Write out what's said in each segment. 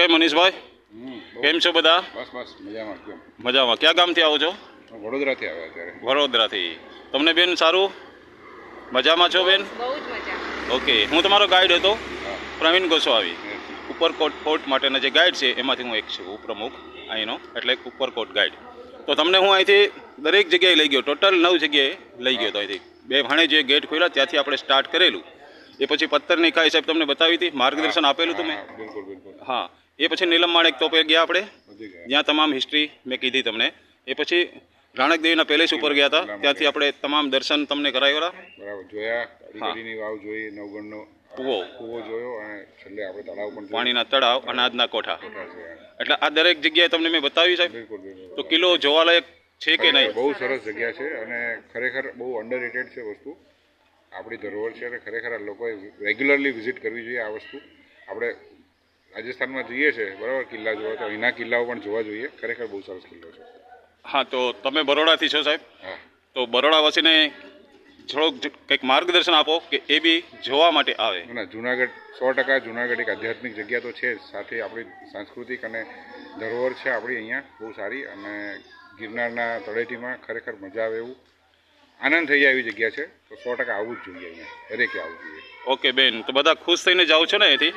Okay મનીષભાઈ, કેમ છો બધા? બસ બસ મજામાં એકદમ. મજામાં. ક્યાં ગામથી આવો છો? વડોદરાથી આવ્યા અત્યારે. વડોદરાથી. તમને બેન સારું? મજામાં છો બેન? બહુ જ મજા. ઓકે, હું તમારો ગાઈડ હતો હા. પ્રવીણ ગોસ્વામી. ઉપરકોટ ફોર્ટ માટેના જે ગાઈડ છે એમાંથી હું એક છું ઉપપ્રમુખ અહીંનો, એટલે ઉપરકોટ ગાઈડ. તો તમને હું અહીંથી દરેક જગ્યાએ લઈ ગયો, ટોટલ 9 જગ્યાએ લઈ ગયો હતો. અહીંથી બે ભાણે જે ગેટ ખોલ્યા ત્યાંથી આપણે સ્ટાર્ટ કરેલું. એ પછી પથ્થરની ખાઈ સાહેબ તમને બતાવી હતી, માર્ગદર્શન આપેલું તમે. બિલકુલ બિલકુલ. હા, એ પછી નીલમ માણેક તોપે ગયા આપણે, વધી ગયા. જ્યાં તમામ હિસ્ટ્રી મેં કીધી તમને. એ પછી રાણક દેવીના પેલેસ ઉપર ગયા હતા, ત્યાંથી આપણે તમામ દર્શન તમને કરાવ્યા. બરાબર જોયા. કાળીગઢીની વાવ જોઈ, નવગણનો કૂવો, કૂવો જોયો અને છેલ્લે આપણે તળાવ પણ જોયું. પાણીના તળાવ, અનાજના કોઠા. કોઠા જોયા. એટલે આ દરેક જગ્યાએ તમને મેં બતાવ્યું સાહેબ. બિલકુલ બિલકુલ. તો કિલ્લો જોવાલાયક છે કે નહીં? બહુ સરસ જગ્યા છે અને ખરેખર બહુ અંડરરેટેડ છે વસ્તુ. આપણી ધરોહર છે અને ખરેખર આ લોકોએ રેગ્યુલરલી વિઝિટ કરવી જોઈએ આ વસ્તુ. આપણે રાજસ્થાનમાં જઈએ છીએ બરાબર કિલ્લા જોવા, તો અહીંના કિલ્લાઓ પણ જોવા જોઈએ. ખરેખર બહુ સરસ કિલ્લો છે. હા, તો તમે બરોડાથી છો સાહેબ, હા. તો બરોડાવાસીને થોડોક કંઈક માર્ગદર્શન આપો કે એ બી જોવા માટે આવે. ના, જુનાગઢ 100% જુનાગઢ એક આધ્યાત્મિક જગ્યા તો છે જ, સાથે આપણી સાંસ્કૃતિક અને ધરોહર છે આપણી અહીંયા બહુ સારી. અને ગિરનારના તળેટીમાં ખરેખર મજા આવે એવું, આનંદ થઈ જાય એવી જગ્યા છે. તો 100% આવવું જ જોઈએ અહીંયા, દરેકે આવવું જોઈએ. ઓકે બેન, તો બધા ખુશ થઈને જાઓ છો ને અહીંથી?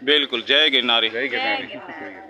બિલકુલ. જય ગિરનારી. જય ગિરનારી.